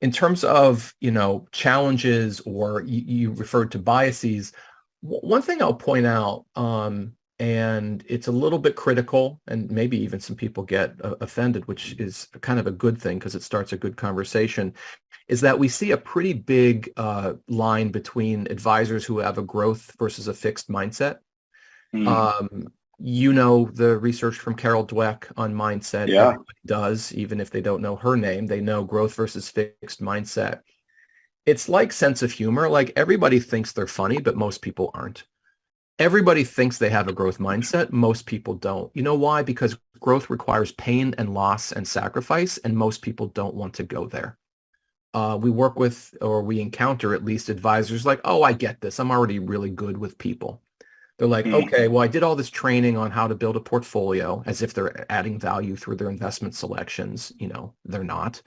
in terms of, challenges, or you referred to biases, one thing I'll point out, and it's a little bit critical, and maybe even some people get offended, which is kind of a good thing because it starts a good conversation, is that we see a pretty big line between advisors who have a growth versus a fixed mindset. Mm, Um, you know the research from Carol Dweck on mindset. yeah. Everybody does, even if they don't know her name. They know growth versus fixed mindset. It's like sense of humor. Like everybody thinks they're funny, but most people aren't. Everybody thinks they have a growth mindset. Most people don't. You know why? Because growth requires pain and loss and sacrifice, and most people don't want to go there. We work with, or we encounter at least, advisors like, oh, I get this. I'm already really good with people. They're like, Mm, okay, well, I did all this training on how to build a portfolio, as if they're adding value through their investment selections. They're not.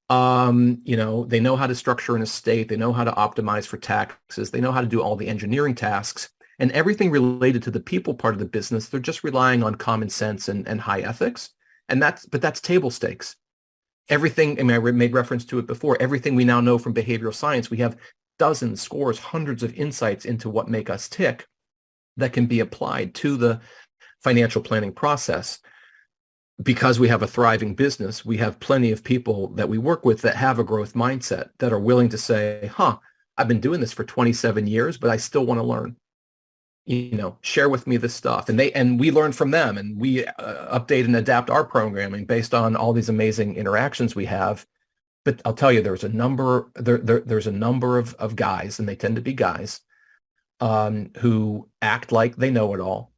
They know how to structure an estate. They know how to optimize for taxes. They know how to do all the engineering tasks, and everything related to the people part of the business. They're just relying on common sense and high ethics. But that's table stakes. Everything, I mean, I made reference to it before, everything we now know from behavioral science, we have dozens, scores, hundreds of insights into what make us tick that can be applied to the financial planning process. Because we have a thriving business, we have plenty of people that we work with that have a growth mindset, that are willing to say, I've been doing this for 27 years, but I still want to learn. Share with me this stuff. And we learn from them, and we update and adapt our programming based on all these amazing interactions we have. But I'll tell you, there's a number of guys, and they tend to be guys, who act like they know it all.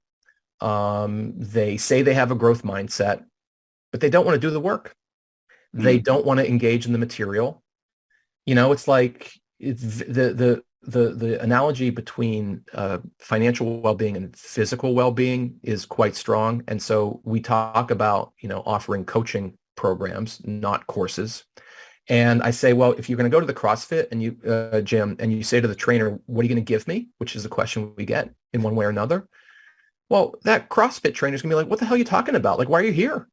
They say they have a growth mindset, but they don't want to do the work. They mm, don't want to engage in the material. It's like the analogy between financial well-being and physical well-being is quite strong. And so we talk about, offering coaching programs, not courses. And I say, well, if you're going to go to the CrossFit and gym, and you say to the trainer, what are you going to give me? Which is a question we get in one way or another. Well, that CrossFit trainer is going to be like, what the hell are you talking about? Like, why are you here?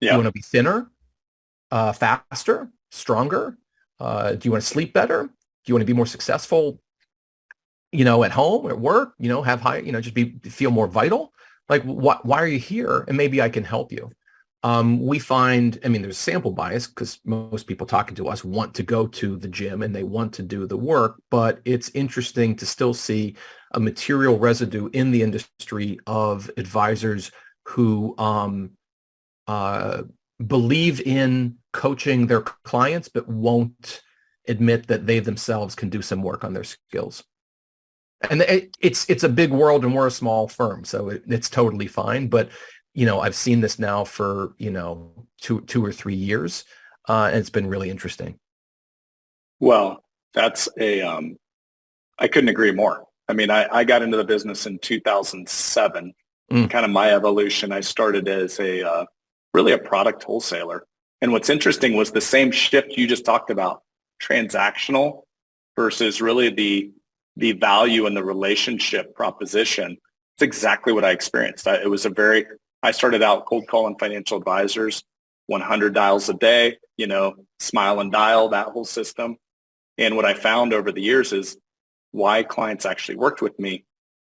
Do you yeah. want to be thinner, faster, stronger? Do you want to sleep better? Do you want to be more successful, at home, at work, have high, just feel more vital? Like, why are you here? And maybe I can help you. We find, I mean, there's sample bias because most people talking to us want to go to the gym and they want to do the work, but it's interesting to still see a material residue in the industry of advisors who uh, believe in coaching their clients, but won't admit that they themselves can do some work on their skills. And it's a big world, and we're a small firm, so it's totally fine. But I've seen this now for 2 or 3 years, and it's been really interesting. Well, that's I couldn't agree more. I mean, I got into the business in 2007, Mm, kind of my evolution. I started as really a product wholesaler. And what's interesting was the same shift you just talked about, transactional versus really the value and the relationship proposition. It's exactly what I experienced. I started out cold calling financial advisors, 100 dials a day, smile and dial, that whole system. And what I found over the years is why clients actually worked with me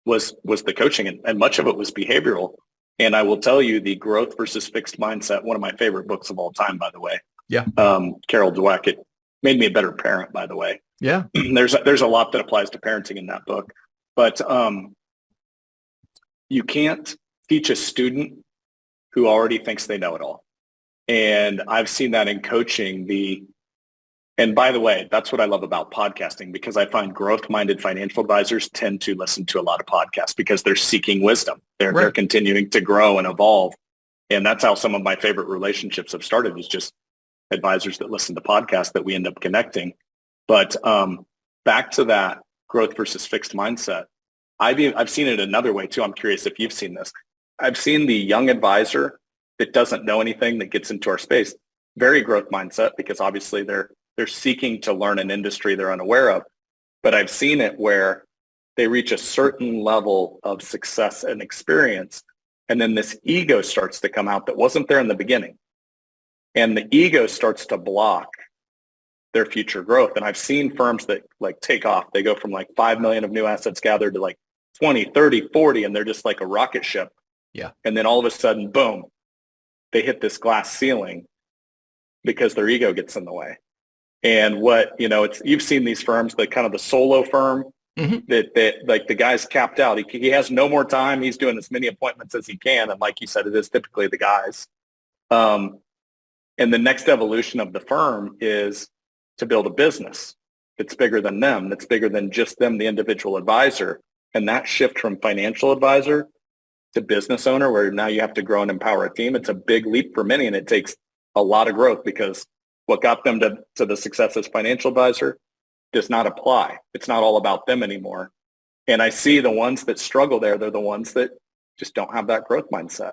was the coaching, and much of it was behavioral. And I will tell you, the Growth versus Fixed Mindset, one of my favorite books of all time, by the way, yeah, Carol Dweck, it made me a better parent, by the way. yeah, There's a lot that applies to parenting in that book, but you can't teach a student who already thinks they know it all. And I've seen that in coaching. And by the way, that's what I love about podcasting, because I find growth-minded financial advisors tend to listen to a lot of podcasts because they're seeking wisdom. They're right. continuing to grow and evolve. And that's how some of my favorite relationships have started, is just advisors that listen to podcasts that we end up connecting. But back to that growth versus fixed mindset, I've seen it another way too. I'm curious if you've seen this. I've seen the young advisor that doesn't know anything that gets into our space, very growth mindset, because obviously they're seeking to learn an industry they're unaware of. But I've seen it where they reach a certain level of success and experience, and then this ego starts to come out that wasn't there in the beginning. And the ego starts to block their future growth. And I've seen firms that like take off. They go from like 5 million of new assets gathered to like 20, 30, 40, and they're just like a rocket ship. Yeah. And then all of a sudden, boom, they hit this glass ceiling because their ego gets in the way. And what, it's, you've seen these firms, the kind of the solo firm that like the guy's capped out. He has no more time. He's doing as many appointments as he can. And like you said, it is typically the guys. And the next evolution of the firm is to build a business that's bigger than them, that's bigger than just them, the individual advisor. And that shift from financial advisor to business owner, where now you have to grow and empower a team, it's a big leap for many, and it takes a lot of growth, because what got them to the success as financial advisor does not apply. It's not all about them anymore. And I see the ones that struggle there, they're the ones that just don't have that growth mindset.